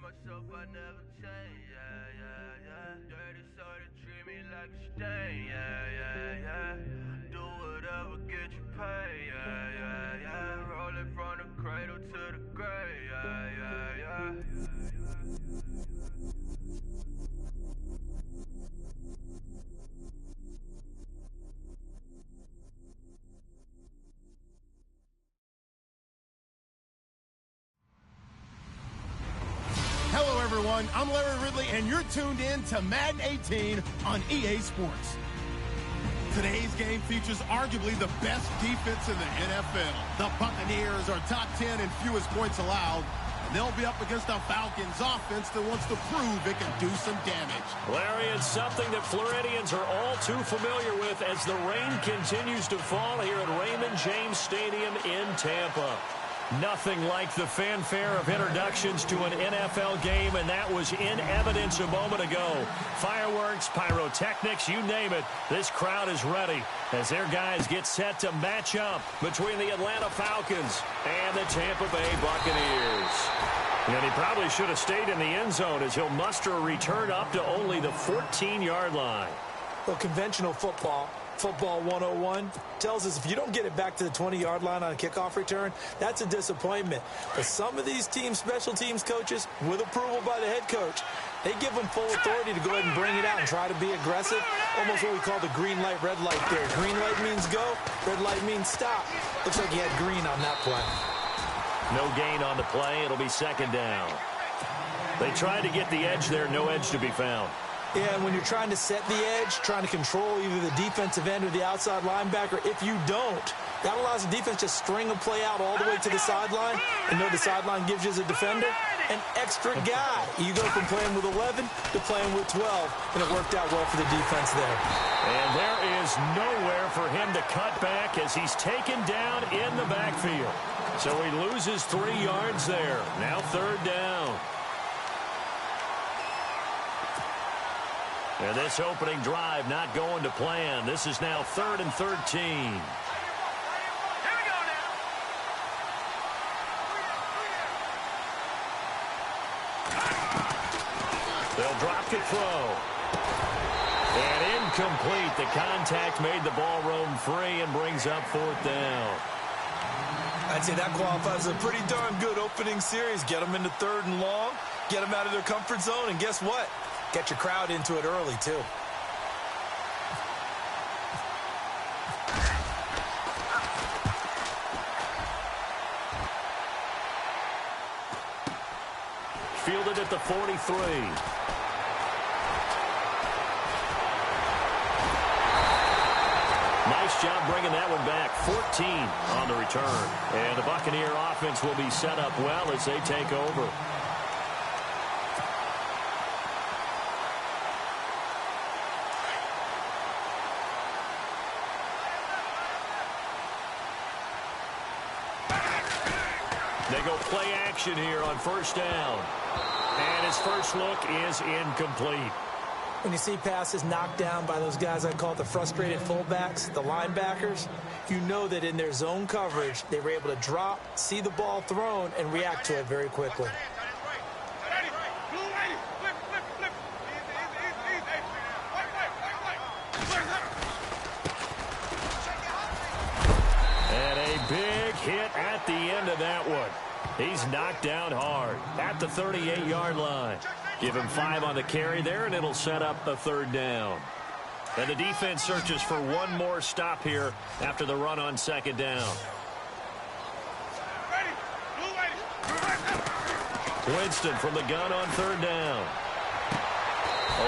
myself, I never change, yeah, yeah, yeah. Dirty soda, treat me like a stain, yeah, yeah, yeah. Do whatever, get you paid, yeah, yeah, yeah. Roll it from the cradle to the grave, yeah, yeah, yeah. Hello, everyone. I'm Larry Ridley, and you're tuned in to Madden 18 on EA Sports. Today's game features arguably the best defense in the NFL. The Buccaneers are top 10 in fewest points allowed, and they'll be up against a Falcons offense that wants to prove it can do some damage. Larry, it's something that Floridians are all too familiar with as the rain continues to fall here at Raymond James Stadium in Tampa. Nothing like the fanfare of introductions to an NFL game, and that was in evidence a moment ago. Fireworks, pyrotechnics, you name it. This crowd is ready as their guys get set to match up between the Atlanta Falcons and the Tampa Bay Buccaneers. And he probably should have stayed in the end zone as he'll muster a return up to only the 14-yard line. Well, conventional football 101, tells us if you don't get it back to the 20-yard line on a kickoff return, that's a disappointment. But some of these special teams coaches, with approval by the head coach, they give them full authority to go ahead and bring it out and try to be aggressive. Almost what we call the green light, red light there. Green light means go, red light means stop. Looks like he had green on that play. No gain on the play. It'll be second down. They tried to get the edge there. No edge to be found. Yeah, and when you're trying to set the edge, trying to control either the defensive end or the outside linebacker, if you don't, that allows the defense to string a play out all the way to the sideline. And know the sideline gives you as a defender an extra guy. You go from playing with 11 to playing with 12, and it worked out well for the defense there. And there is nowhere for him to cut back as he's taken down in the backfield. So he loses 3 yards there. Now third down. And this opening drive not going to plan. This is now 3rd and 13. They'll drop to throw. And incomplete. The contact made the ball roam free and brings up 4th down. I'd say that qualifies as a pretty darn good opening series. Get them into 3rd and long, get them out of their comfort zone, and guess what? Get your crowd into it early, too. Fielded at the 43. Nice job bringing that one back. 14 on the return. And the Buccaneer offense will be set up well as they take over. They go play action here on 1st down. And his first look is incomplete. When you see passes knocked down by those guys I call the frustrated fullbacks, the linebackers, you know that in their zone coverage, they were able to drop, see the ball thrown, and react to it very quickly. And a big hit at the end of that one. He's knocked down hard at the 38-yard line. Give him 5 on the carry there, and it'll set up a 3rd down. And the defense searches for one more stop here after the run on 2nd down. Winston from the gun on 3rd down.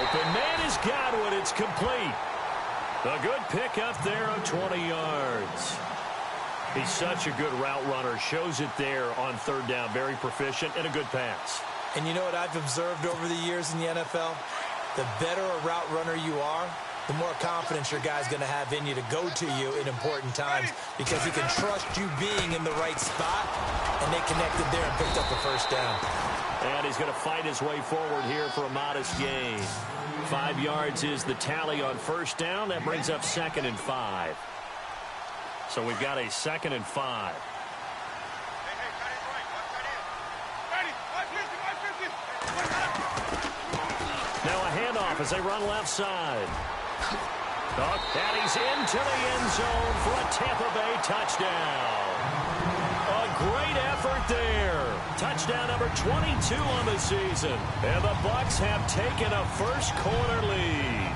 Open man has got one. It's complete. A good pickup there of 20 yards. He's such a good route runner. Shows it there on 3rd down. Very proficient and a good pass. And you know what I've observed over the years in the NFL? The better a route runner you are, the more confidence your guy's going to have in you to go to you in important times because he can trust you being in the right spot, and they connected there and picked up the 1st down. And he's going to fight his way forward here for a modest gain. 5 yards is the tally on 1st down. That brings up 2nd and 5. So we've got a 2nd and 5. handoff as they run left side. And he's into the end zone for a Tampa Bay touchdown. A great effort there. Touchdown number 22 on the season. And the Bucs have taken a first quarter lead.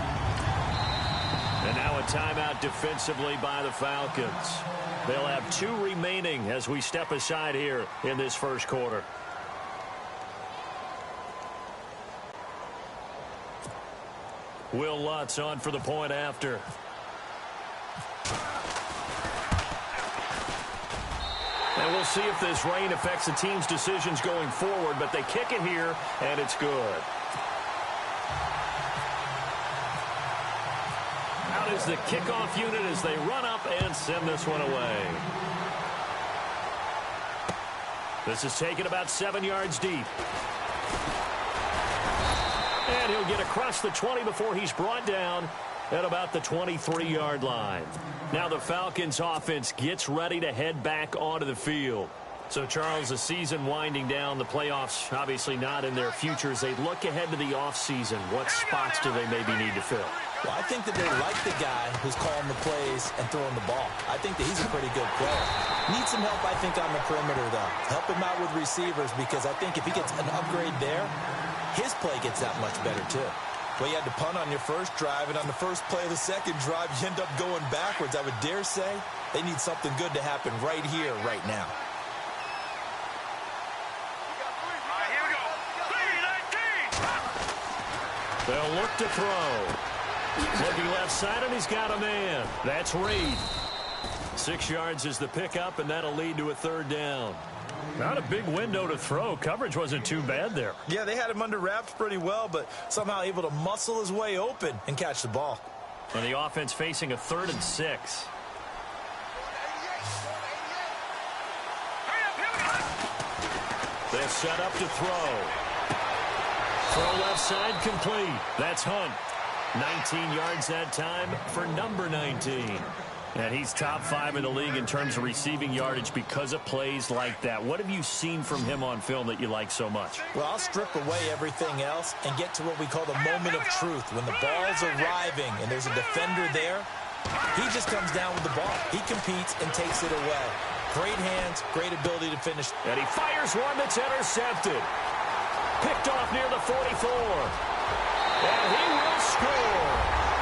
And now a timeout defensively by the Falcons. They'll have 2 remaining as we step aside here in this first quarter. Will Lutz on for the point after. And we'll see if this rain affects the team's decisions going forward, but they kick it here, and it's good. Out is the kickoff unit as they run up and send this one away. This is taken about 7 yards deep. And he'll get across the 20 before he's brought down at about the 23-yard line. Now the Falcons offense gets ready to head back onto the field. So, Charles, the season winding down, the playoffs obviously not in their future. As they look ahead to the offseason, what spots do they maybe need to fill? Well, I think that they like the guy who's calling the plays and throwing the ball. I think that he's a pretty good player. Needs some help, I think, on the perimeter, though. Help him out with receivers, because I think if he gets an upgrade there, his play gets that much better, too. Well, you had to punt on your first drive, and on the first play of the second drive, you end up going backwards. I would dare say they need something good to happen right here, right now. They'll look to throw. Looking left side, and he's got a man. That's Reed. 6 yards is the pickup, and that'll lead to a third down. Not a big window to throw. Coverage wasn't too bad there. Yeah, they had him under wraps pretty well, but somehow able to muscle his way open and catch the ball. And the offense facing a 3rd and 6. They're set up to throw. Throw left side complete. That's Hunt. 19 yards that time for number 19. And he's top 5 in the league in terms of receiving yardage because of plays like that. What have you seen from him on film that you like so much? Well, I'll strip away everything else and get to what we call the moment of truth. When the ball's arriving and there's a defender there, he just comes down with the ball. He competes and takes it away. Great hands, great ability to finish. And he fires one that's intercepted. Picked off near the 44. And he will score.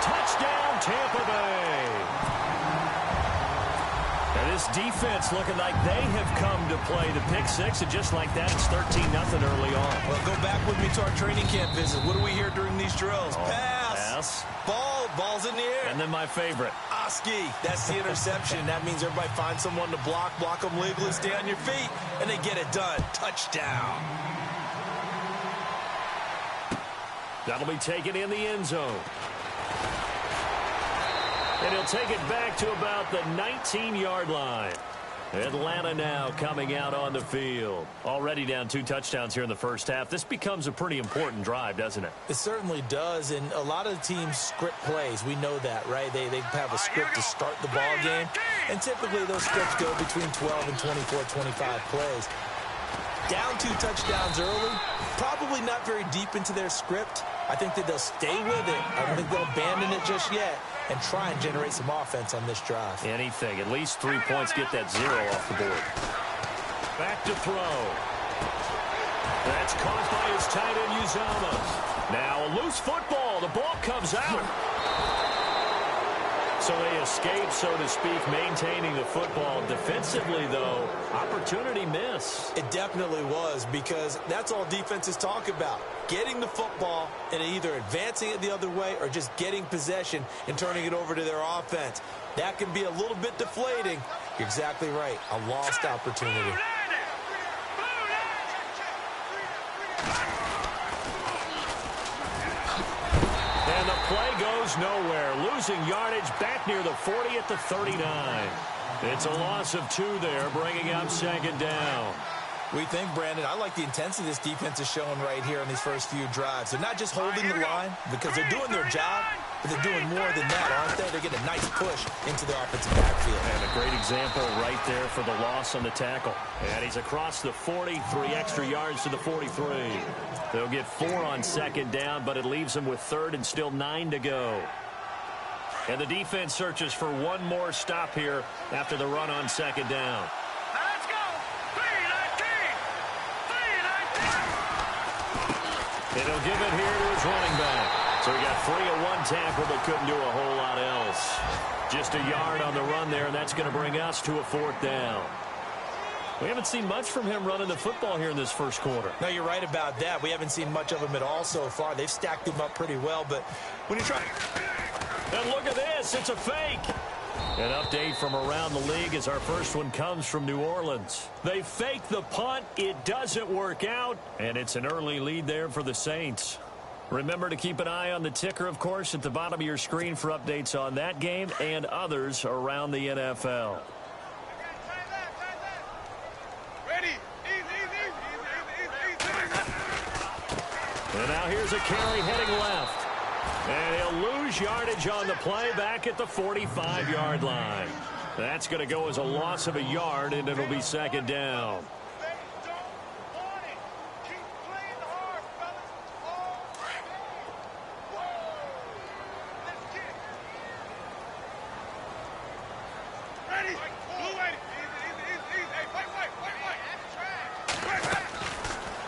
Touchdown, Tampa Bay. And this defense looking like they have come to play. The pick 6, and just like that, it's 13-0 early on. Well, go back with me to our training camp visit. What do we hear during these drills? Pass. Ball's in the air. And then my favorite. Oski. That's the interception. That means everybody finds someone to block them legally, stay on your feet, and they get it done. Touchdown. That'll be taken in the end zone. And he'll take it back to about the 19-yard line. Atlanta now coming out on the field. Already down 2 touchdowns here in the first half. This becomes a pretty important drive, doesn't it? It certainly does, and a lot of the teams script plays. We know that, right? They have a script to start the ball game, and typically those scripts go between 12 and 24, 25 plays. Down 2 touchdowns early, probably not very deep into their script. I think that they'll stay with it. I don't think they'll abandon it just yet and try and generate some offense on this drive. Anything. At least 3 points, get that 0 off the board. Back to throw. That's caught by his tight end, Uzama. Now a loose football. The ball comes out. So they escape, so to speak, maintaining the football. Defensively, though, opportunity miss. It definitely was, because that's all defenses talk about. Getting the football and either advancing it the other way or just getting possession and turning it over to their offense. That can be a little bit deflating. You're exactly right. A lost opportunity. And the play goes nowhere. Losing yardage back near the 40 at the 39. It's a loss of 2 there, bringing up 2nd down. We think, Brandon, I like the intensity this defense is showing right here in these first few drives. They're not just holding the line because they're doing their job. but they're doing more than that, aren't they? They're getting a nice push into the offensive backfield. And a great example right there for the loss on the tackle. And he's across the 40, 3 extra yards to the 43. They'll get 4 on second down, but it leaves them with third and still 9 to go. And the defense searches for one more stop here after the run on second down. Let's go! 3-19! 3-19! And he'll give it here to his running back. So he got 3 at one tackle, but couldn't do a whole lot else. Just a yard on the run there, and that's going to bring us to a 4th down. We haven't seen much from him running the football here in this first quarter. No, you're right about that. We haven't seen much of him at all so far. They've stacked him up pretty well, but when you try... And look at this. It's a fake. An update from around the league as our first one comes from New Orleans. They fake the punt. It doesn't work out, and it's an early lead there for the Saints. Remember to keep an eye on the ticker, of course, at the bottom of your screen for updates on that game and others around the NFL. And now here's a carry heading left. And he'll lose yardage on the play back at the 45-yard line. That's going to go as a loss of a yard, and it'll be second down.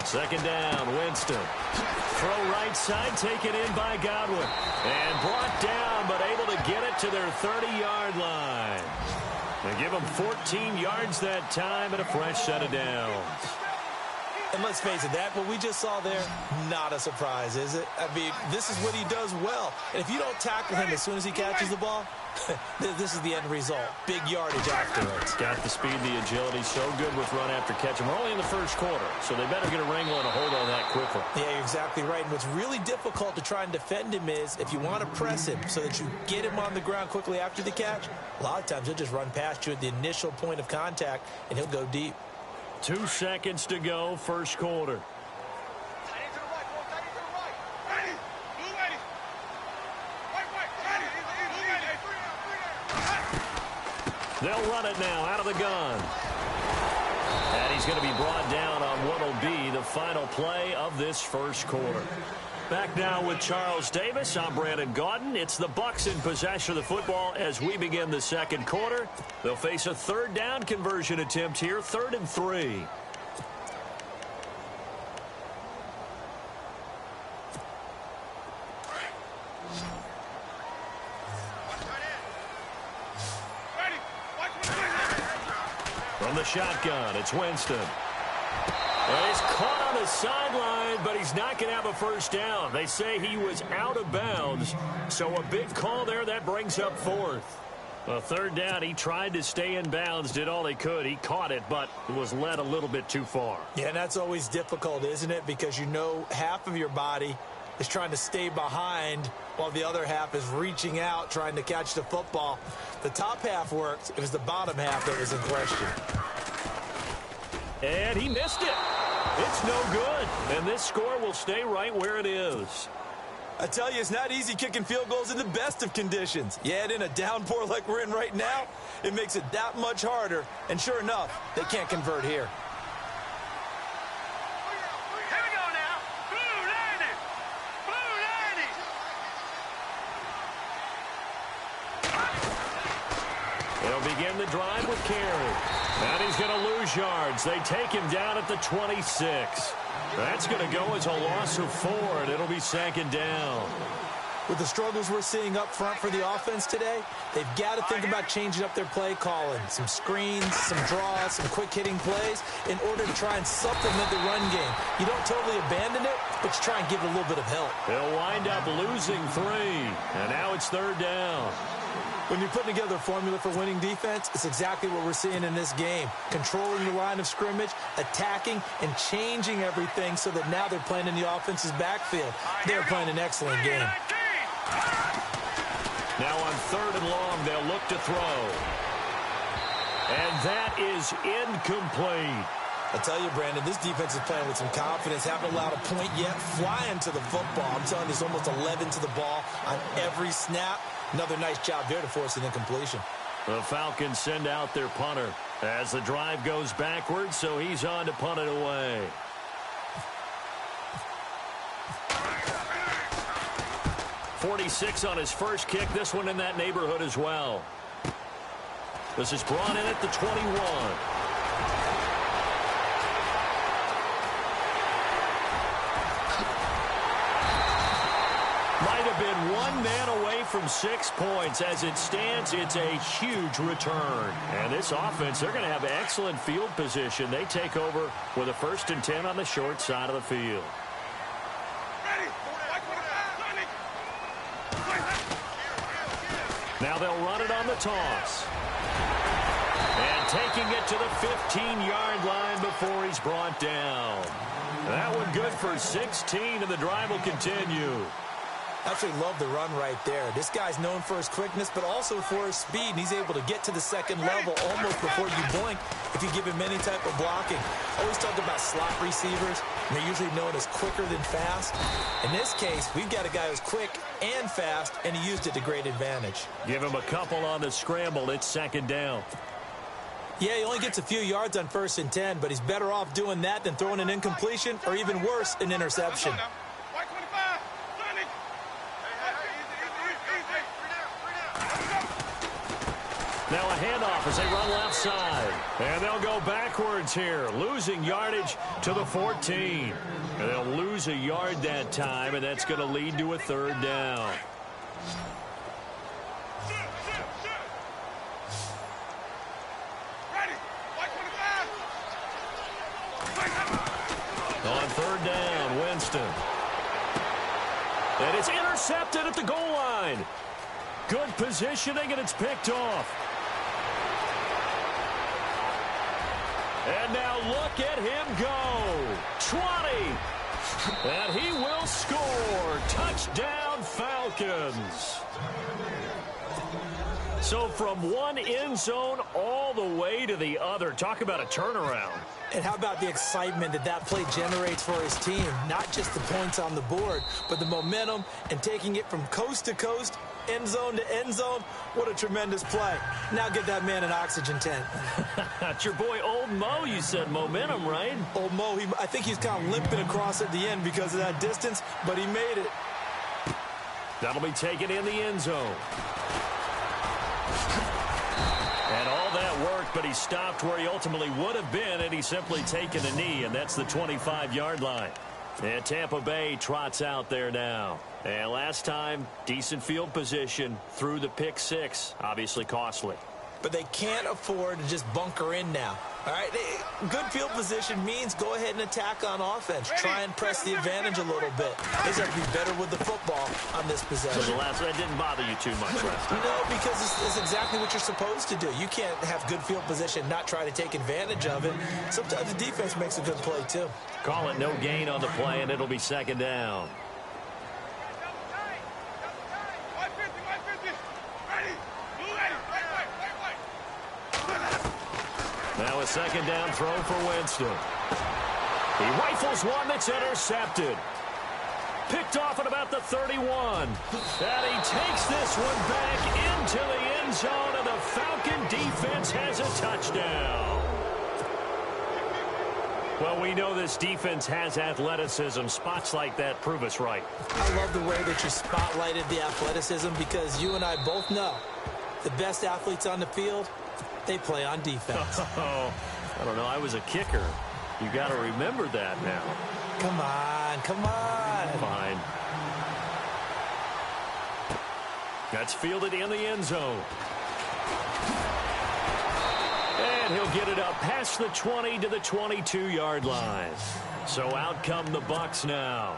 Second down, Winston. Throw right side, taken in by Godwin. And brought down, but able to get it to their 30-yard line. They give him 14 yards that time and a fresh set of downs. And let's face it, what we just saw there, not a surprise, is it? I mean, this is what he does well. And if you don't tackle him as soon as he catches the ball, this is the end result. Big yardage afterwards. Got the speed, the agility, so good with run after catch. And we're only in the first quarter, so they better get a wrangle and a hold on that quickly. Yeah, you're exactly right. And what's really difficult to try and defend him is if you want to press him so that you get him on the ground quickly after the catch, a lot of times he'll just run past you at the initial point of contact, and he'll go deep. 2 seconds to go, first quarter. They'll run it now out of the gun. And he's going to be brought down on what will be the final play of this first quarter. Back now with Charles Davis. I'm Brandon Gaudin. It's the Bucs in possession of the football as we begin the second quarter. They'll face a third down conversion attempt here, 3rd and 3. From the shotgun, it's Winston. Well, he's caught on the sideline, but he's not going to have a first down. They say he was out of bounds, so a big call there. That brings up 4th. A third down, he tried to stay in bounds, did all he could. He caught it, but was led a little bit too far. Yeah, and that's always difficult, isn't it? Because you know half of your body is trying to stay behind while the other half is reaching out, trying to catch the football. The top half worked. It was the bottom half that was in question. And he missed it. It's no good. And this score will stay right where it is. I tell you, it's not easy kicking field goals in the best of conditions. You add in a downpour like we're in right now, it makes it that much harder. And sure enough, they can't convert here. Here we go now. Blue 90. Blue 90. They'll begin the drive with Carey. And he's going to lose yards. They take him down at the 26. That's going to go as a loss of 4, and it'll be second down. With the struggles we're seeing up front for the offense today, they've got to think about changing up their play calling. Some screens, some draws, some quick-hitting plays in order to try and supplement the run game. You don't totally abandon it, but you try and give it a little bit of help. They'll wind up losing 3, and now it's third down. When you're putting together a formula for winning defense, it's exactly what we're seeing in this game. Controlling the line of scrimmage, attacking, and changing everything so that now they're playing in the offense's backfield. They're playing an excellent game. Now on 3rd and long, they'll look to throw. And that is incomplete. I tell you, Brandon, this defense is playing with some confidence. Haven't allowed a point yet. Flying to the football. I'm telling you, there's almost 11 to the ball on every snap. Another nice job there to force an incompletion. The Falcons send out their punter as the drive goes backwards, so he's on to punt it away. .46 on his first kick. This one in that neighborhood as well. This is brought in at the 21. Might have been one man away from 6 points. As it stands, it's a huge return. And this offense, they're going to have excellent field position. They take over with a 1st and 10 on the short side of the field. Now they'll run it on the toss. And taking it to the 15-yard line before he's brought down. That one good for 16, and the drive will continue. Absolutely love the run right there. This guy's known for his quickness, but also for his speed, and he's able to get to the second level almost before you blink if you give him any type of blocking. Always talk about slot receivers, and they're usually known as quicker than fast. In this case, we've got a guy who's quick and fast, and he used it to great advantage. Give him a couple on the scramble. It's 2nd down. Yeah, he only gets a few yards on 1st and 10, but he's better off doing that than throwing an incompletion or even worse, an interception. Now a handoff as they run left side. And they'll go backwards here, losing yardage to the 14. And they'll lose a yard that time, and that's going to lead to a 3rd down. On 3rd down, Winston. And it's intercepted at the goal line. Good positioning, and it's picked off. And now look at him go. 20. And he will score. Touchdown, Falcons. So from one end zone all the way to the other. Talk about a turnaround. And how about the excitement that that play generates for his team? Not just the points on the board, but the momentum and taking it from coast to coast, end zone to end zone. What a tremendous play. Now get that man an oxygen tent. That's your boy Old Mo. You said momentum, right? Old Mo, I think he's kind of limping across at the end because of that distance, but he made it. That'll be taken in the end zone. And all that worked, but he stopped where he ultimately would have been, and he's simply taken a knee, and that's the 25-yard line. And Tampa Bay trots out there now. And last time, decent field position through the pick 6, obviously costly. But they can't afford to just bunker in now. All right, good field position means go ahead and attack on offense. Try and press the advantage a little bit. They have to be better with the football on this possession. So the last one didn't bother you too much, Rusty? No, because it's exactly what you're supposed to do. You can't have good field position, not try to take advantage of it. Sometimes the defense makes a good play, too. Call it no gain on the play, and it'll be 2nd down. Now a 2nd down throw for Winston. He rifles one that's intercepted. Picked off at about the 31. And he takes this one back into the end zone, and the Falcon defense has a touchdown. Well, we know this defense has athleticism. Spots like that prove us right. I love the way that you spotlighted the athleticism because you and I both know the best athletes on the field, they play on defense. Oh, I don't know. I was a kicker. You got to remember that now. Come on, come on. Fine. That's fielded in the end zone. And he'll get it up past the 20 to the 22-yard line. So out come the Bucs now.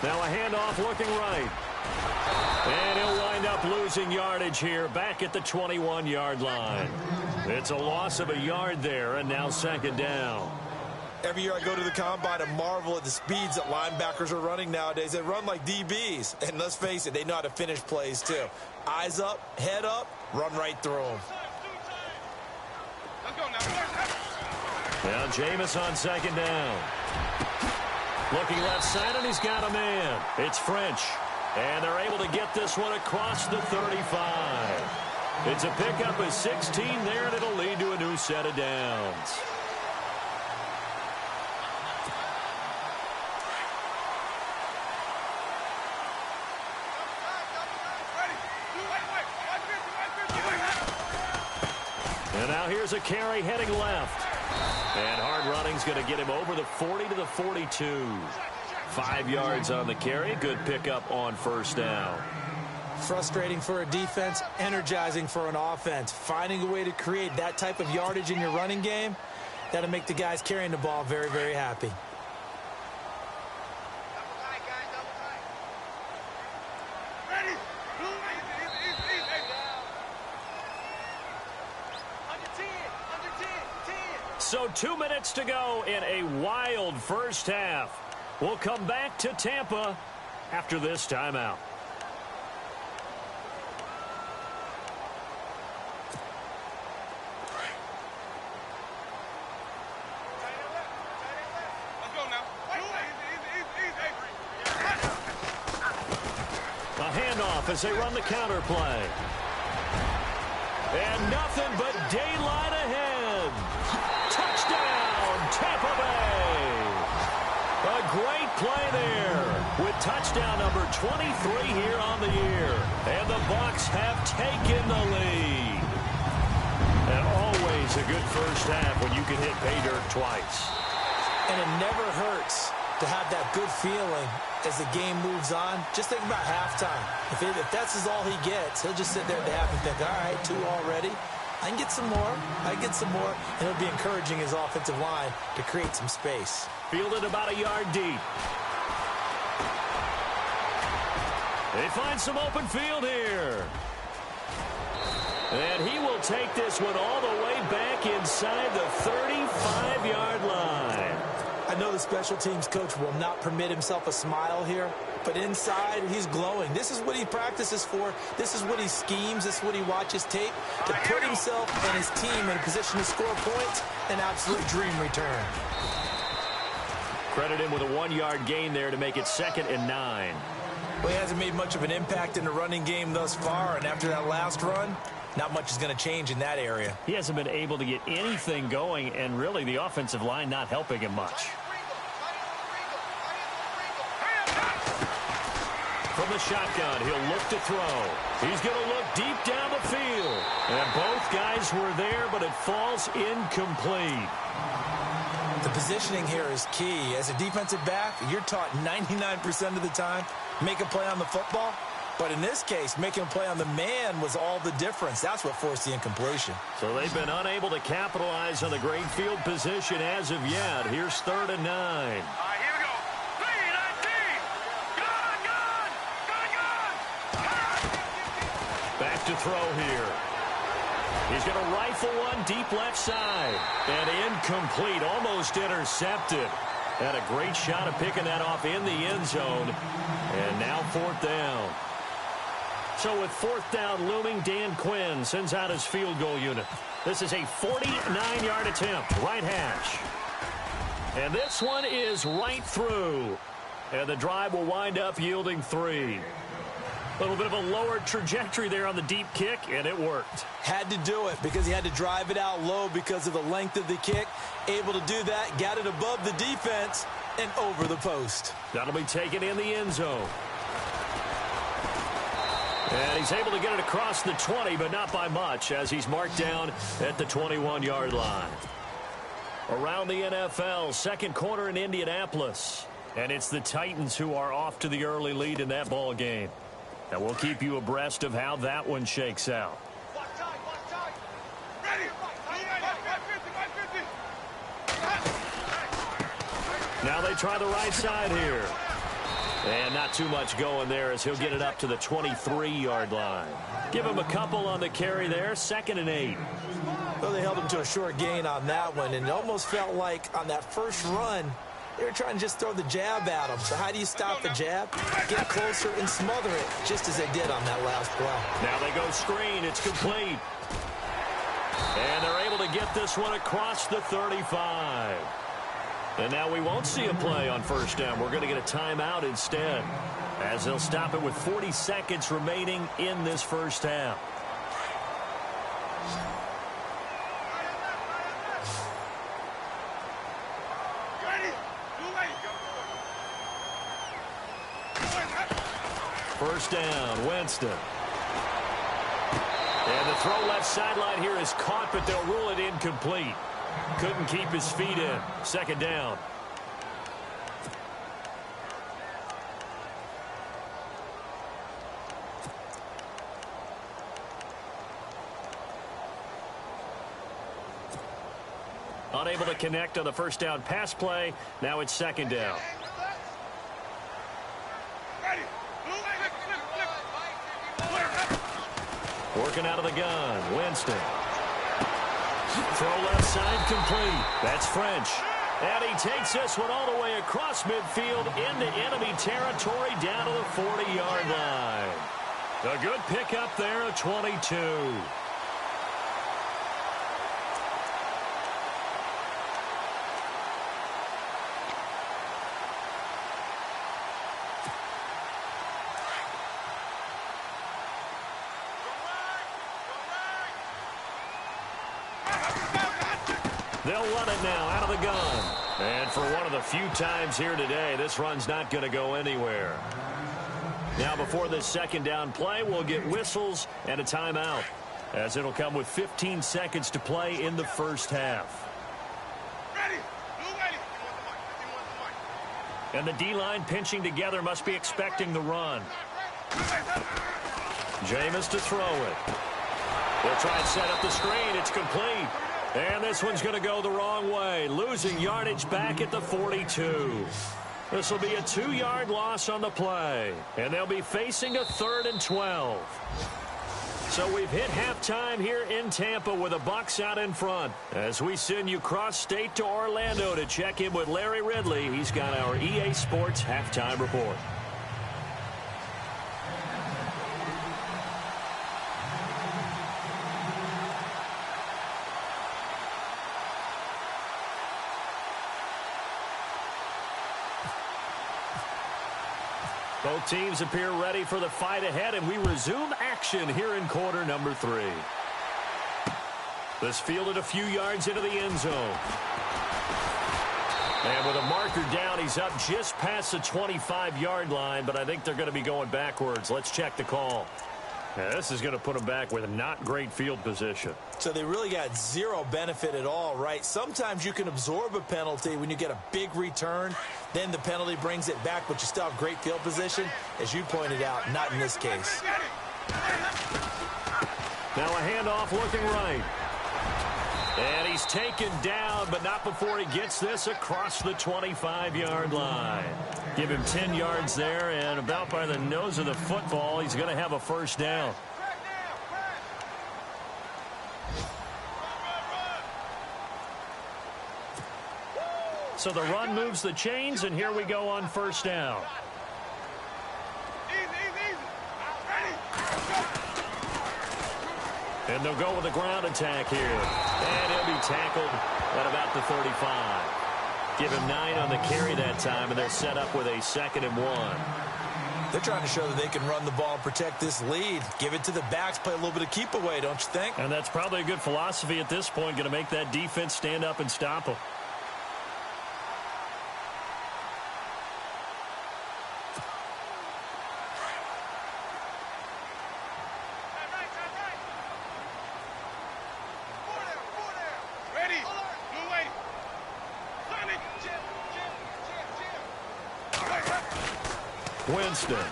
Now a handoff looking right. And he'll wind up losing yardage here back at the 21-yard line. It's a loss of a yard there, and now 2nd down. Every year I go to the combine and marvel at the speeds that linebackers are running nowadays. They run like DBs. And let's face it, they know how to finish plays too. Eyes up, head up, run right through them. Now Jameis on second down. Looking left side, and he's got a man. It's French. And they're able to get this one across the 35. It's a pickup of 16 there, and it'll lead to a new set of downs. And now here's a carry heading left. And hard running's going to get him over the 40 to the 42. 5 yards on the carry. Good pickup on first down. Frustrating for a defense, energizing for an offense. Finding a way to create that type of yardage in your running game, that'll make the guys carrying the ball very, very happy. So 2 minutes to go in a wild first half. We'll come back to Tampa after this timeout. A handoff as they run the counter play. And nothing but daylight ahead. Touchdown, Tampa Bay. A great play there with touchdown number 23 here on the year. And the Bucs have taken the lead. And always a good first half when you can hit pay dirt twice. And it never hurts to have that good feeling as the game moves on. Just think about halftime. If that's all he gets, he'll just sit there at the half and think, all right, 2 already. I can get some more. I can get some more. And it'll be encouraging his offensive line to create some space. Fielded about a yard deep. They find some open field here. And he will take this one all the way back inside the 35-yard line. I know the special teams coach will not permit himself a smile here, but inside he's glowing. This is what he practices for. This is what he schemes. This is what he watches tape to put himself and his team in a position to score points. An absolute dream return. Credit him with a 1-yard gain there to make it 2nd and 9. Well, he hasn't made much of an impact in the running game thus far, and after that last run, not much is going to change in that area. He hasn't been able to get anything going, and really the offensive line not helping him much. From the shotgun, he'll look to throw. He's going to look deep down the field. And both guys were there, but it falls incomplete. The positioning here is key. As a defensive back, you're taught 99% of the time, make a play on the football. But in this case, making a play on the man was all the difference. That's what forced the incompletion. So they've been unable to capitalize on the great field position as of yet. Here's 3rd and 9. All right, here we go. 3-19. Gun. Back to throw here. He's going to rifle one deep left side. And incomplete, almost intercepted. Had a great shot of picking that off in the end zone. And now 4th down. So with 4th down looming, Dan Quinn sends out his field goal unit. This is a 49-yard attempt, right hash. And this one is right through. And the drive will wind up yielding 3. A little bit of a lower trajectory there on the deep kick, and it worked. Had to do it because he had to drive it out low because of the length of the kick. Able to do that, got it above the defense, and over the post. That'll be taken in the end zone. And he's able to get it across the 20, but not by much, as he's marked down at the 21-yard line. Around the NFL, second quarter in Indianapolis. And it's the Titans who are off to the early lead in that ball game. And we'll keep you abreast of how that one shakes out. Now they try the right side here. And not too much going there as he'll get it up to the 23-yard line. Give him a couple on the carry there, 2nd and 8. Well, they held him to a short gain on that one, and it almost felt like on that first run, they were trying to just throw the jab at him. So how do you stop the jab? Get closer and smother it, just as they did on that last play. Now they go screen. It's complete. And they're able to get this one across the 35. And now we won't see a play on first down. We're going to get a timeout instead, as they'll stop it with 40 seconds remaining in this first half. First down, Winston. And the throw left sideline here is caught, but they'll rule it incomplete. Couldn't keep his feet in. Second down. Unable to connect on the first down pass play. Now it's second down. Working out of the gun, Winston. Throw left side complete. That's French. And he takes this one all the way across midfield into enemy territory down to the 40-yard line. A good pickup there of 22. They'll run it now out of the gun. And for one of the few times here today, this run's not going to go anywhere. Now before this second down play, we'll get whistles and a timeout, as it'll come with 15 seconds to play in the first half. And the D-line pinching together must be expecting the run. Jameis to throw it. They'll try and set up the screen. It's complete. And this one's going to go the wrong way, losing yardage back at the 42. This will be a 2-yard loss on the play, and they'll be facing a 3rd and 12. So we've hit halftime here in Tampa with the Bucs out in front. As we send you cross-state to Orlando to check in with Larry Ridley, he's got our EA Sports halftime report. Both teams appear ready for the fight ahead, and we resume action here in quarter number 3. This fielded a few yards into the end zone. And with a marker down, he's up just past the 25-yard line, but I think they're going to be going backwards. Let's check the call. Now, this is going to put them back with not great field position. So they really got zero benefit at all, right? Sometimes you can absorb a penalty when you get a big return. Then the penalty brings it back, but you still have great field position. As you pointed out, not in this case. Now a handoff looking right. And he's taken down, but not before he gets this across the 25-yard line. Give him 10 yards there, and about by the nose of the football, he's going to have a first down. So the run moves the chains, and here we go on first down. And they'll go with a ground attack here. And he'll be tackled at about the 35. Give him 9 on the carry that time, and they're set up with a 2nd and 1. They're trying to show that they can run the ball, protect this lead. Give it to the backs, play a little bit of keep away, don't you think? And that's probably a good philosophy at this point, going to make that defense stand up and stop them. Winston. Under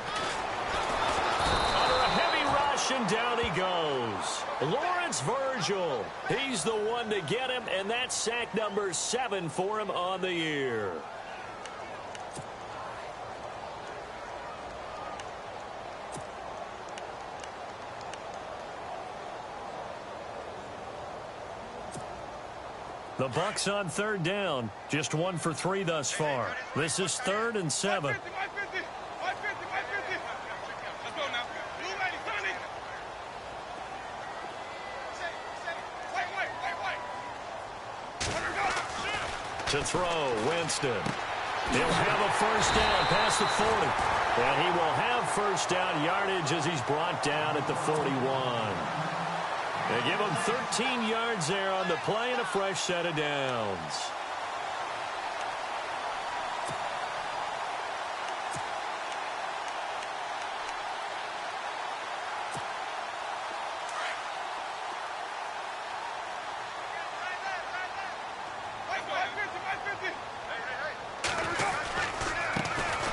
a heavy rush, and down he goes. Lawrence Virgil. He's the one to get him, and that's sack number 7 for him on the year. The Bucs on third down. Just 1 for 3 thus far. This is 3rd and 7. To throw, Winston. He'll have a first down past the 40. And he will have first down yardage as he's brought down at the 41. They give him 13 yards there on the play and a fresh set of downs.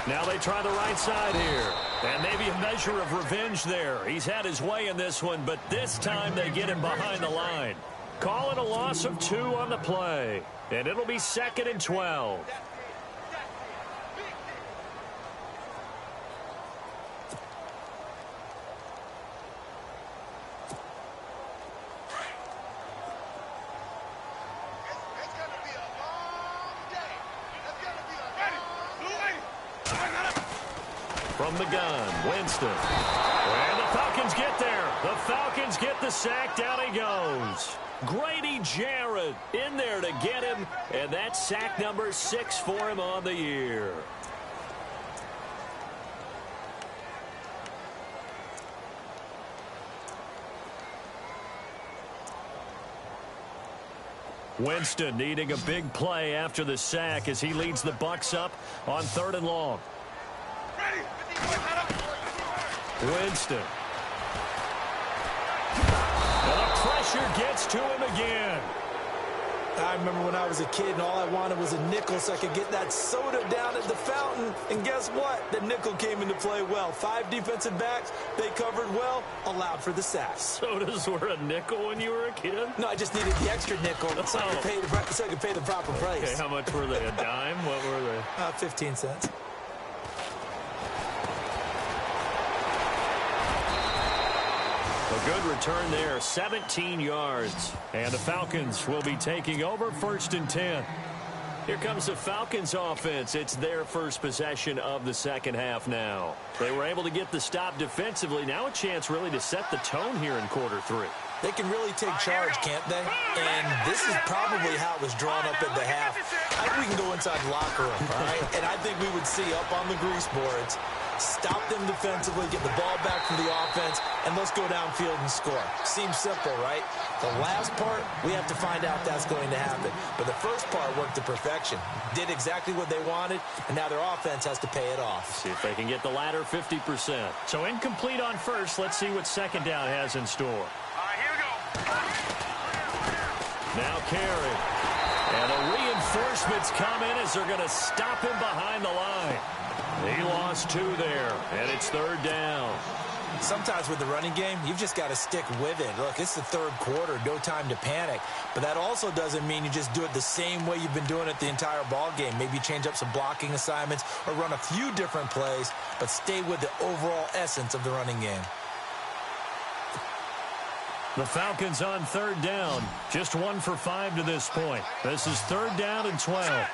Now they try the right side here. And maybe a measure of revenge there. He's had his way in this one, but this time they get him behind the line. Call it a loss of 2 on the play. And it'll be 2nd and 12. From the gun, Winston. And the Falcons get there. The Falcons get the sack. Down he goes. Grady Jarrett in there to get him. And that's sack number 6 for him on the year. Winston needing a big play after the sack as he leads the Bucs up on 3rd and long. Winston. And the pressure gets to him again. I remember when I was a kid and all I wanted was a nickel so I could get that soda down at the fountain. And guess what? The nickel came into play well. 5 defensive backs, they covered well, allowed for the sack. Sodas were a nickel when you were a kid? No, I just needed the extra nickel so I could pay the proper price. Okay, how much were they? A dime? What were they? 15 cents. A good return there, 17 yards. And the Falcons will be taking over 1st and 10. Here comes the Falcons offense. It's their first possession of the second half now. They were able to get the stop defensively. Now a chance really to set the tone here in quarter 3. They can really take charge, can't they? And this is probably how it was drawn up at the half. I think we can go inside the locker room, all right? And I think we would see up on the grease boards, stop them defensively, get the ball back for the offense, and let's go downfield and score. Seems simple, right? The last part, we have to find out that's going to happen. But the first part worked to perfection. Did exactly what they wanted, and now their offense has to pay it off. See if they can get the latter 50%. So incomplete on first. Let's see what second down has in store. Now Carey. And the reinforcements come in as they're going to stop him behind the line. He lost 2 there, and it's 3rd down. Sometimes with the running game, you've just got to stick with it. Look, it's the 3rd quarter, no time to panic. But that also doesn't mean you just do it the same way you've been doing it the entire ball game. Maybe change up some blocking assignments or run a few different plays, but stay with the overall essence of the running game. The Falcons on 3rd down. Just 1 for 5 to this point. This is 3rd down and 12.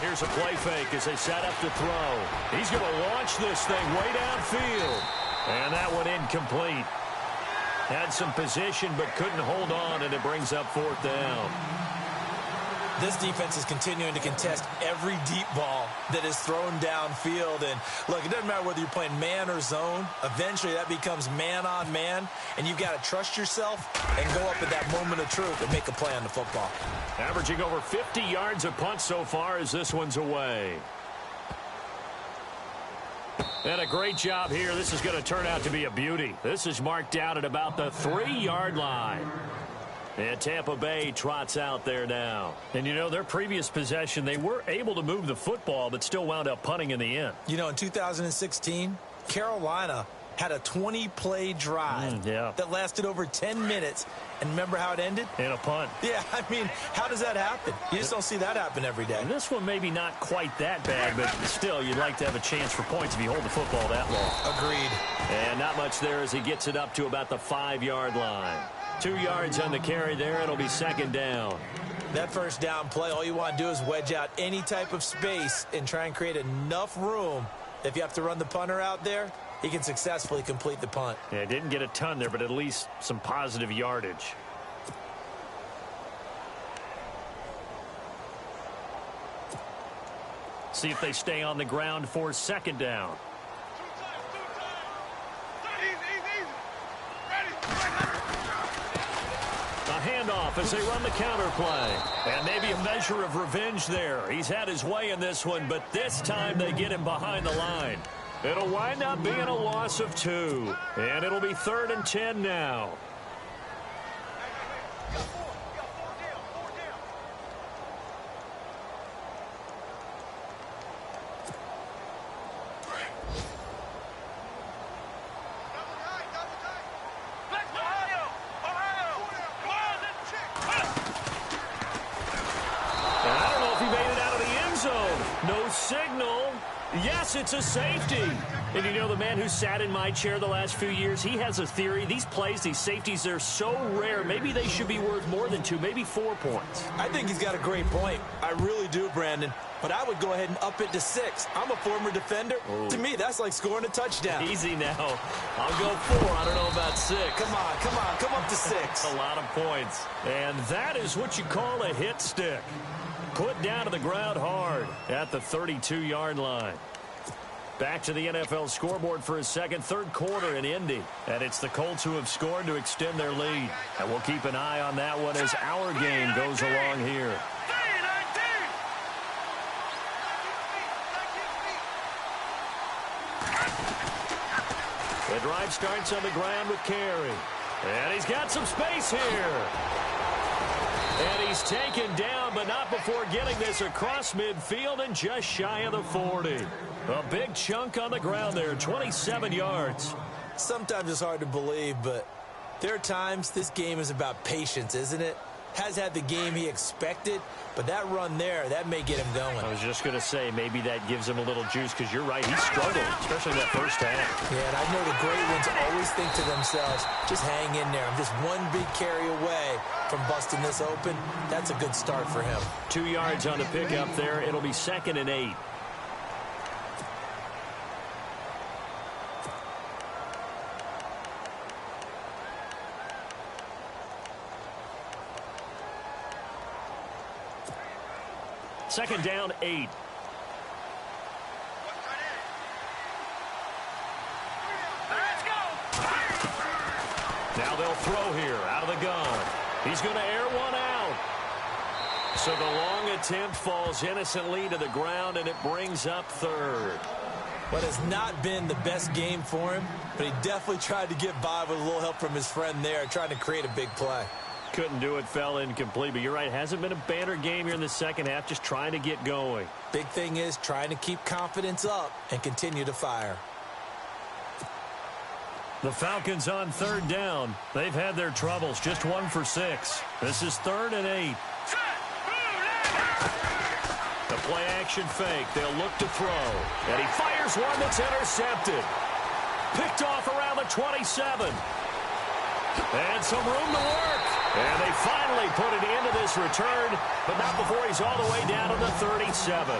Here's a play fake as they set up to throw. He's going to launch this thing way downfield. And that one incomplete. Had some position but couldn't hold on, and it brings up 4th down. This defense is continuing to contest every deep ball that is thrown downfield. And, look, it doesn't matter whether you're playing man or zone. Eventually, that becomes man-on-man, and you've got to trust yourself and go up at that moment of truth and make a play on the football. Averaging over 50 yards a punt so far as this one's away. And a great job here. This is going to turn out to be a beauty. This is marked out at about the 3-yard line. And Tampa Bay trots out there now. And, you know, their previous possession, they were able to move the football but still wound up punting in the end. You know, in 2016, Carolina had a 20-play drive that lasted over 10 minutes. And remember how it ended? In a punt. Yeah, I mean, how does that happen? You just don't see that happen every day. And this one maybe not quite that bad, but still, you'd like to have a chance for points if you hold the football that long. Agreed. And not much there as he gets it up to about the 5-yard line. 2 yards on the carry there. It'll be second down. That first down play, all you want to do is wedge out any type of space and try and create enough room. If you have to run the punter out there, he can successfully complete the punt. Yeah, didn't get a ton there, but at least some positive yardage. See if they stay on the ground for second down. A handoff as they run the counter play. And maybe a measure of revenge there. He's had his way in this one, but this time they get him behind the line. It'll wind up being a loss of 2. And it'll be 3rd and 10 now. Signal. Yes, it's a safety. And you know, the man who sat in my chair the last few years, he has a theory. These plays, these safeties, they're so rare. Maybe they should be worth more than 2, maybe 4 points. I think he's got a great point. I really do, Brandon. But I would go ahead and up it to 6. I'm a former defender. Ooh. To me, that's like scoring a touchdown. Easy now. I'll go 4. I don't know about 6. Come on. Come up to 6. A lot of points. And that is what you call a hit stick. Put down to the ground hard at the 32-yard line. Back to the NFL scoreboard for his third quarter in Indy. And it's the Colts who have scored to extend their lead. And we'll keep an eye on that one as our game goes along here. The drive starts on the ground with Carey. And he's got some space here. And he's taken down, but not before getting this across midfield and just shy of the 40. A big chunk on the ground there, 27 yards. Sometimes it's hard to believe, but there are times this game is about patience, isn't it? Has had the game he expected, but that run there, that may get him going. I was just going to say, maybe that gives him a little juice, because you're right, he struggled, especially that first half. Yeah, and I know the great ones always think to themselves, just hang in there. I'm just one big carry away from busting this open. That's a good start for him. 2 yards on the pickup there. It'll be 2nd and 8. Second down, 8. Now they'll throw here out of the gun. He's going to air one out. So the long attempt falls innocently to the ground, and it brings up 3rd. What has not been the best game for him, but he definitely tried to get by with a little help from his friend there, trying to create a big play. Couldn't do it, fell incomplete, but you're right, hasn't been a banner game here in the second half, just trying to get going. Big thing is trying to keep confidence up and continue to fire. The Falcons on 3rd down. They've had their troubles, just 1 for 6. This is 3rd and 8. The play action fake, they'll look to throw, and he fires one that's intercepted. Picked off around the 27. And some room to work. And they finally put it into this return, but not before he's all the way down to the 37.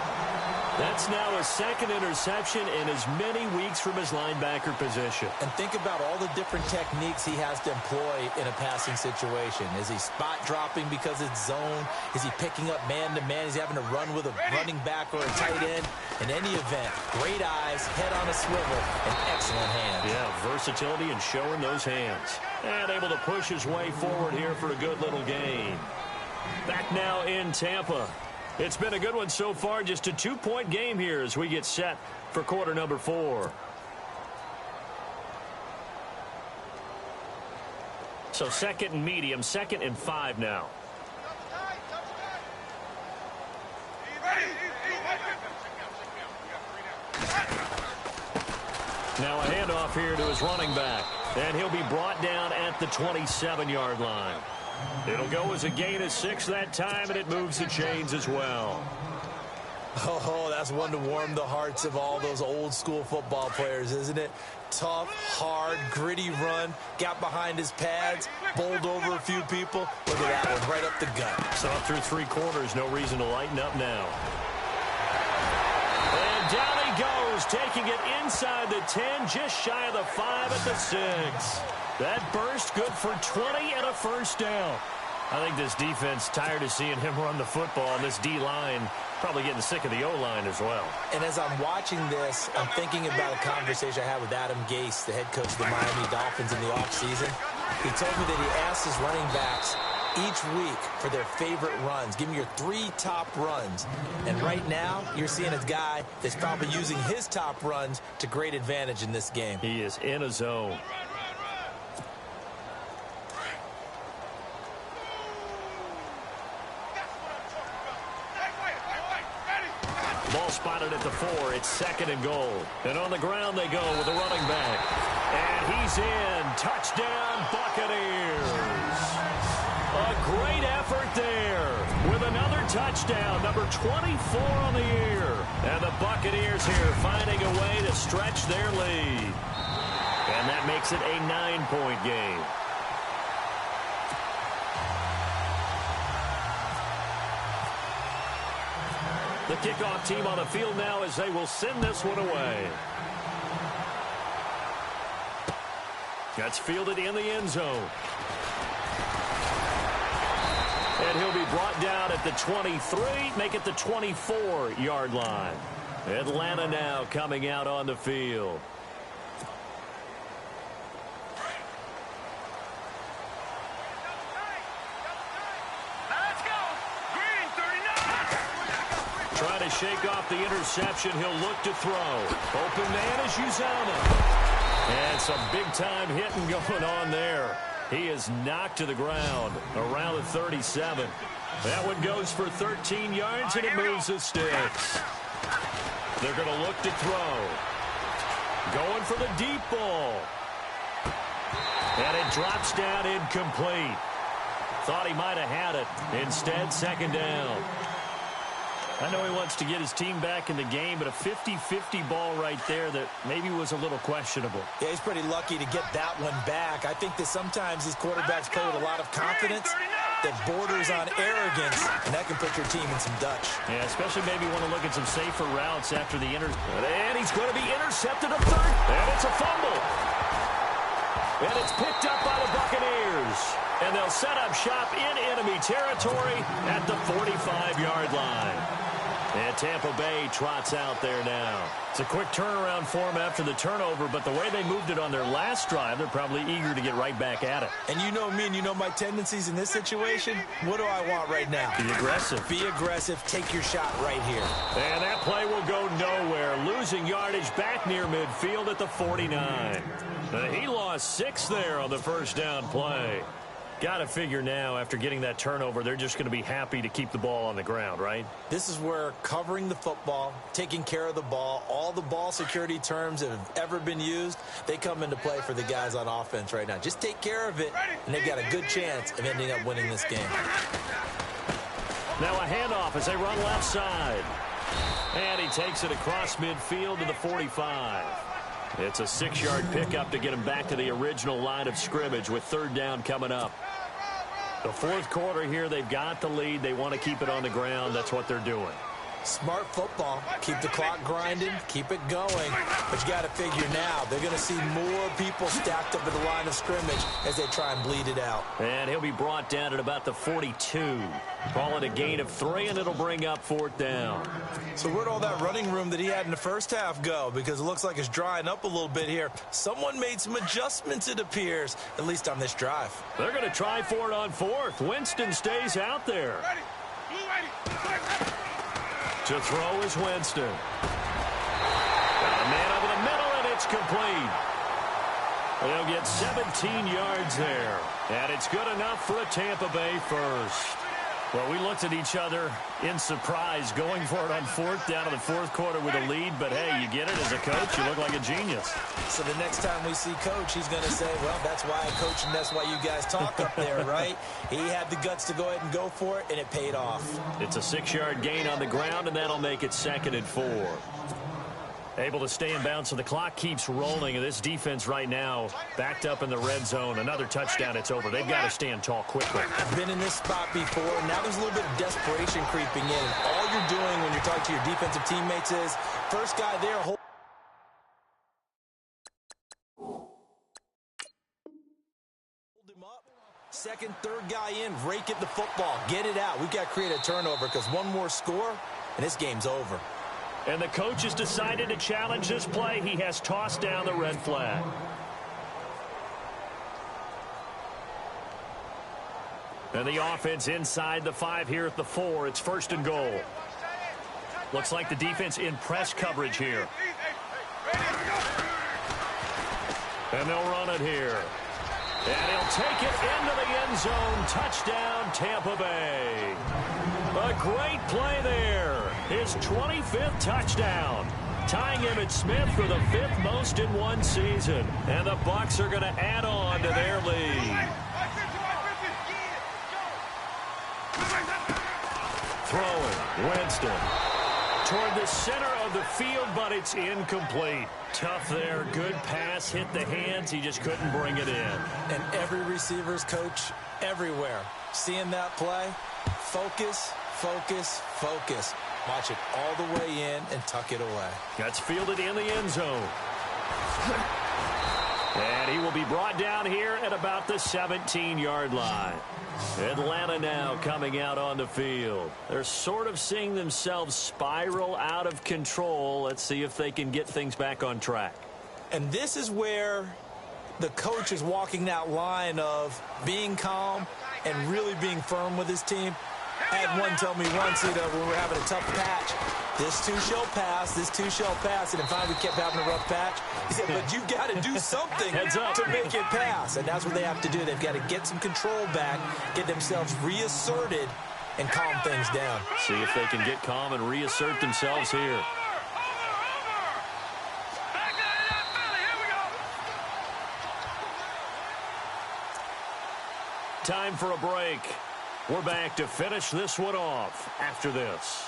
That's now his 2nd interception in as many weeks from his linebacker position. And think about all the different techniques he has to employ in a passing situation. Is he spot dropping because it's zone? Is he picking up man-to-man? Is he having to run with a running back or a tight end? In any event, great eyes, head on a swivel, and excellent hands. Yeah, versatility and showing those hands. And able to push his way forward here for a good little gain. Back now in Tampa. It's been a good one so far, just a 2-point game here as we get set for quarter number 4. So 2nd and medium, 2nd and 5 now. Now a handoff here to his running back, and he'll be brought down at the 27-yard line. It'll go as a gain of 6 that time, and it moves the chains as well. Oh, that's one to warm the hearts of all those old school football players, isn't it? Tough, hard, gritty run, got behind his pads, bowled over a few people. Look at that one, right up the gut. So up through 3 quarters, no reason to lighten up now. And down he goes, taking it inside the 10, just shy of the 5 at the 6. That burst good for 20 and a first down. I think this defense tired of seeing him run the football, and this D-line probably getting sick of the O-line as well. And as I'm watching this, I'm thinking about a conversation I had with Adam Gase, the head coach of the Miami Dolphins in the offseason. He told me that he asked his running backs each week for their favorite runs. Give me your 3 top runs. And right now, you're seeing a guy that's probably using his top runs to great advantage in this game. He is in a zone. Ball spotted at the 4. It's 2nd and goal. And on the ground they go with the running back. And he's in. Touchdown, Buccaneers. A great effort there with another touchdown, number 24 on the year. And the Buccaneers here finding a way to stretch their lead. And that makes it a 9-point game. The kickoff team on the field now as they will send this one away. That's fielded in the end zone. And he'll be brought down at the 23, make it the 24-yard line. Atlanta now coming out on the field. Trying to shake off the interception. He'll look to throw. Open man is Uzama. And some big-time hitting going on there. He is knocked to the ground around the 37. That one goes for 13 yards, and it moves the sticks. They're going to look to throw. Going for the deep ball. And it drops down incomplete. Thought he might have had it. Instead, 2nd down. I know he wants to get his team back in the game, but a 50-50 ball right there that maybe was a little questionable. Yeah, he's pretty lucky to get that one back. I think that sometimes these quarterbacks play with a lot of confidence that borders on arrogance, and that can put your team in some Dutch. Yeah, especially maybe want to look at some safer routes after the And he's going to be intercepted a 3rd, and it's a fumble. And it's picked up by the Buccaneers. And they'll set up shop in enemy territory at the 45-yard line. And Tampa Bay trots out there now. It's a quick turnaround for them after the turnover, but the way they moved it on their last drive, they're probably eager to get right back at it. And you know me, and you know my tendencies in this situation. What do I want right now? Be aggressive. Be aggressive. Take your shot right here. And that play will go nowhere. Losing yardage back near midfield at the 49. He lost 6 there on the first down play. Got to figure now, after getting that turnover, they're just going to be happy to keep the ball on the ground, right? This is where covering the football, taking care of the ball, all the ball security terms that have ever been used, they come into play for the guys on offense right now. Just take care of it, and they've got a good chance of ending up winning this game. Now a handoff as they run left side. And he takes it across midfield to the 45. It's a 6-yard pickup to get him back to the original line of scrimmage with 3rd down coming up. The 4th quarter here, they've got the lead. They want to keep it on the ground. That's what they're doing. Smart football. Keep the clock grinding. Keep it going. But you got to figure now, they're going to see more people stacked up at the line of scrimmage as they try and bleed it out. And he'll be brought down at about the 42. Call it a gain of 3, and it'll bring up 4th down. So where'd all that running room that he had in the first half go? Because it looks like it's drying up a little bit here. Someone made some adjustments, it appears, at least on this drive. They're going to try for it on 4th. Winston stays out there. To throw is Winston. Got a man over the middle, and it's complete. They'll get 17 yards there. And it's good enough for a Tampa Bay first. Well, we looked at each other in surprise, going for it on fourth down in the fourth quarter with a lead. But, hey, you get it as a coach. You look like a genius. So the next time we see Coach, he's going to say, well, that's why I coach and that's why you guys talk up there, right? He had the guts to go ahead and go for it, and it paid off. It's a 6-yard gain on the ground, and that'll make it 2nd and 4. Able to stay in bounds, so the clock keeps rolling. And this defense right now backed up in the red zone. Another touchdown, it's over. They've got to stand tall quickly. I've been in this spot before. Now there's a little bit of desperation creeping in. And all you're doing when you're talking to your defensive teammates is, first guy there, hold him up. Second, third guy in, rake at the football. Get it out. We've got to create a turnover because one more score, and this game's over. And the coach has decided to challenge this play. He has tossed down the red flag. And the offense inside the 5 here at the 4. It's 1st and goal. Looks like the defense in press coverage here. And they'll run it here. And he'll take it into the end zone. Touchdown, Tampa Bay. A great play there. His 25th touchdown. Tying Emmitt Smith for the 5th most in one season. And the Bucs are going to add on to their lead. Throwing, Winston. Toward the center of the field, but it's incomplete. Tough there. Good pass. Hit the hands. He just couldn't bring it in. And every receiver's coach everywhere. Seeing that play, focus, focus, focus. Watch it all the way in and tuck it away. That's fielded in the end zone. And he will be brought down here at about the 17-yard line. Atlanta now coming out on the field. They're sort of seeing themselves spiral out of control. Let's see if they can get things back on track. And this is where the coach is walking that line of being calm and really being firm with his team. I had one tell me once, when we were having a tough patch, this too shall pass, this too shall pass. And finally we kept having a rough patch. He said, but you've got to do something to make it pass. And that's what they have to do. They've got to get some control back, get themselves reasserted, and calm things down. See if they can get calm and reassert themselves here. Time for a break. We're back to finish this one off after this.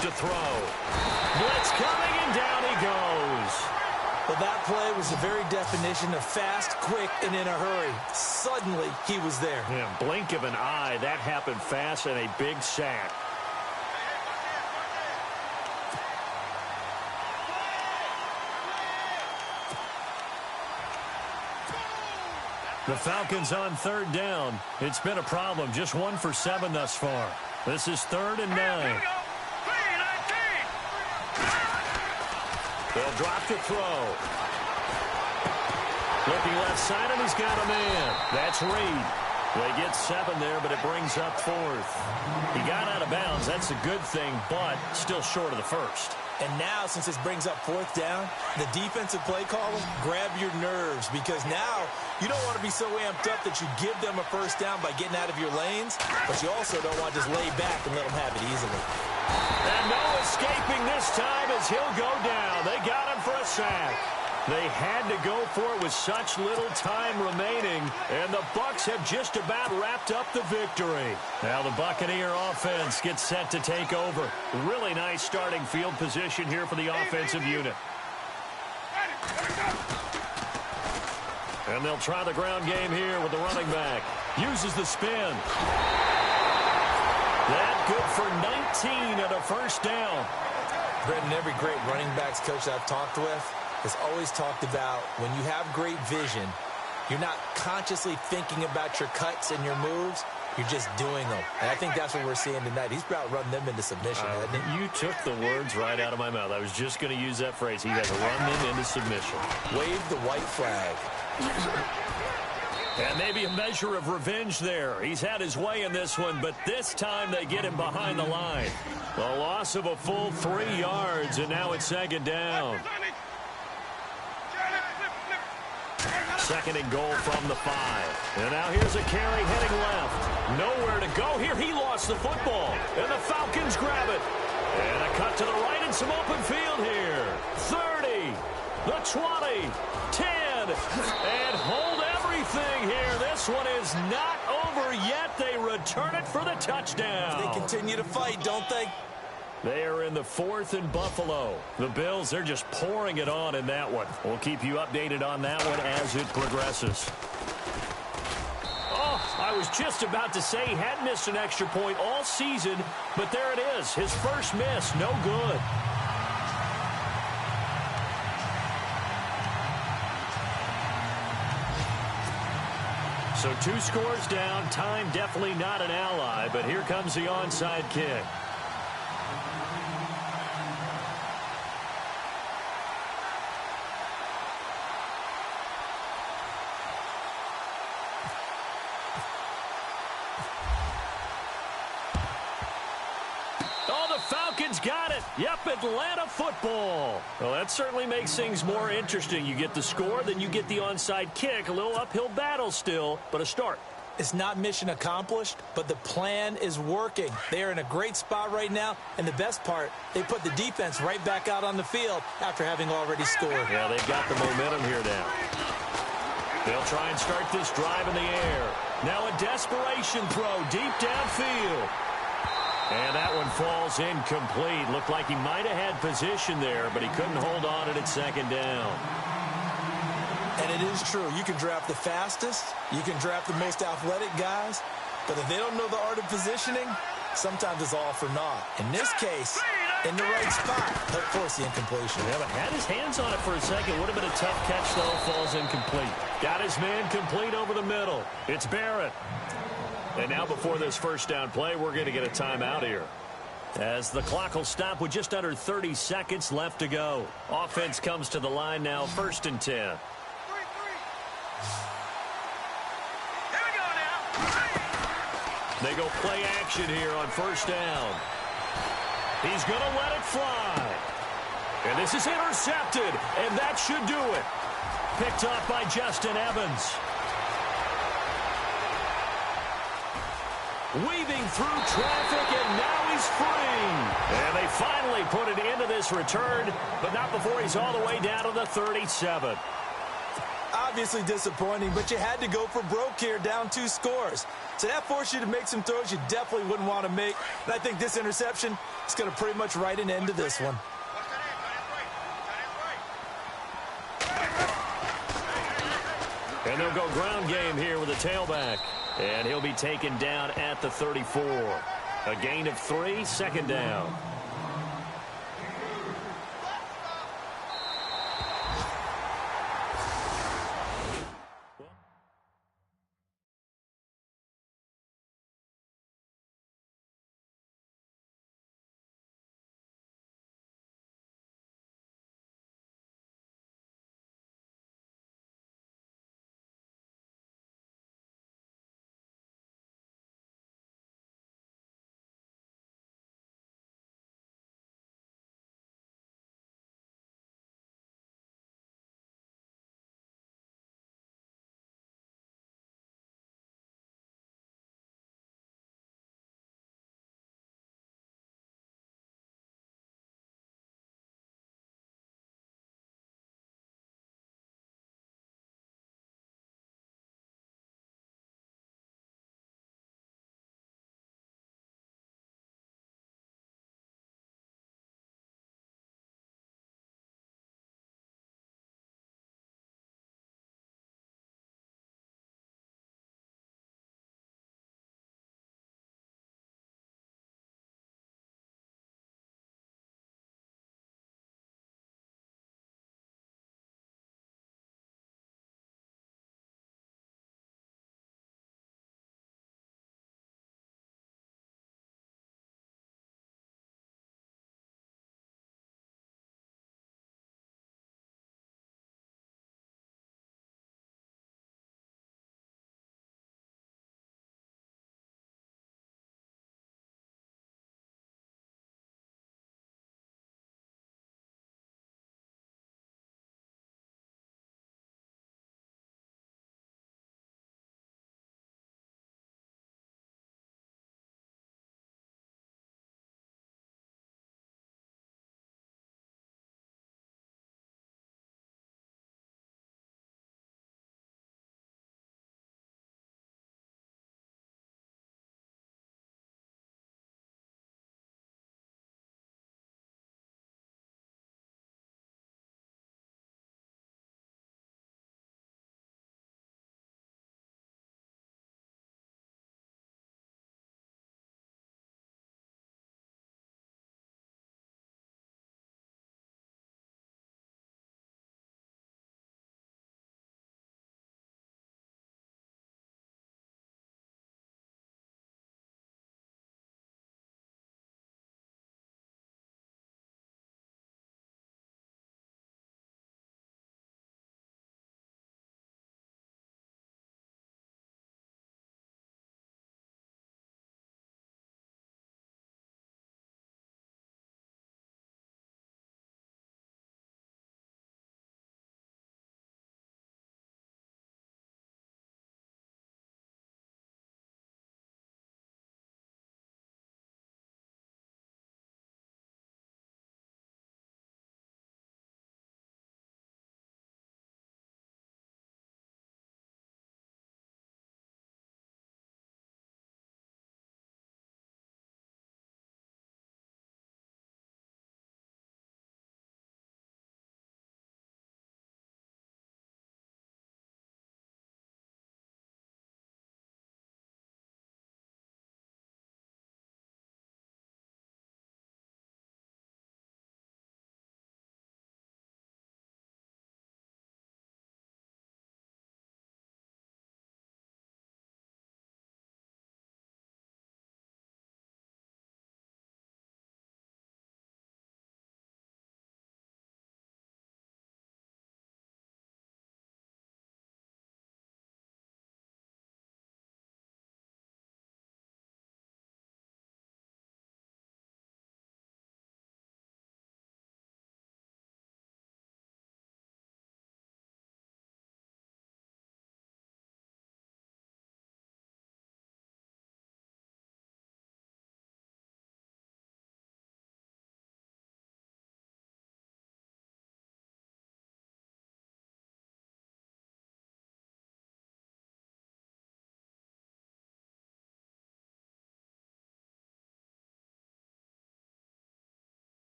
To throw. Blitz coming, and down he goes. Well, that play was the very definition of fast, quick, and in a hurry. Suddenly, he was there. Yeah, blink of an eye. That happened fast and a big sack. The Falcons on 3rd down. It's been a problem. Just 1 for 7 thus far. This is 3rd and 9. They'll drop to throw. Looking left side, and he's got a man. That's Reed. They get 7 there, but it brings up 4th. He got out of bounds. That's a good thing, but still short of the first. And now, since this brings up 4th down, the defensive play caller, grab your nerves, because now you don't want to be so amped up that you give them a first down by getting out of your lanes, but you also don't want to just lay back and let them have it easily. And no escaping this time as he'll go down. They got him for a sack. They had to go for it with such little time remaining, and the Bucs have just about wrapped up the victory. Now the Buccaneer offense gets set to take over. Really nice starting field position here for the offensive unit. And they'll try the ground game here with the running back. Uses the spin. That good for 19 and a first down. Brendan, every great running backs coach I've talked with has always talked about when you have great vision, you're not consciously thinking about your cuts and your moves. you're just doing them. And I think that's what we're seeing tonight. He's about running them into submission, hasn't he? You took the words right out of my mouth. I was just going to use that phrase. He has run them into submission. Wave the white flag. And maybe a measure of revenge there. He's had his way in this one, but this time they get him behind the line. A loss of a full 3 yards, and now it's second down. Second and goal from the 5. And now here's a carry heading left. Nowhere to go here. He lost the football. And the Falcons grab it. And a cut to the right and some open field here. 30, the 20, 10, and hold everything here. This one is not over yet. They return it for the touchdown. They continue to fight, don't they? They are in the 4th and Buffalo. The Bills, they're just pouring it on in that one. We'll keep you updated on that one as it progresses. Oh, I was just about to say he hadn't missed an extra point all season, but there it is. His first miss, no good. So 2 scores down. Time definitely not an ally, but here comes the onside kick. Got it. Yep, Atlanta football. Well, that certainly makes things more interesting. You get the score, then you get the onside kick. A little uphill battle still, but a start. It's not mission accomplished, but the plan is working. They are in a great spot right now, and the best part, they put the defense right back out on the field after having already scored. Yeah, they've got the momentum here now. They'll try and start this drive in the air. Now a desperation throw deep downfield. And that one falls incomplete. Looked like he might have had position there, but he couldn't hold on at second down. And it is true. You can draft the fastest. You can draft the most athletic guys. But if they don't know the art of positioning, sometimes it's all for naught. In this case, in the right spot, he'll force the incompletion. Yeah, but had his hands on it for a second. Would have been a tough catch, though. Falls incomplete. Got his man complete over the middle. It's Barrett. And now before this first down play, we're going to get a timeout here, as the clock will stop with just under 30 seconds left to go. Offense comes to the line now, 1st and 10. Here we go now. They go play action here on 1st down. He's going to let it fly. And this is intercepted, and that should do it. Picked up by Justin Evans. Weaving through traffic, and now he's free. And they finally put it into this return, but not before he's all the way down to the 37. Obviously disappointing, but you had to go for broke here, down 2 scores. So that forced you to make some throws you definitely wouldn't want to make. And I think this interception is going to pretty much write an end to this one. And they'll go ground game here with a tailback. And he'll be taken down at the 34. A gain of 3, 2nd down.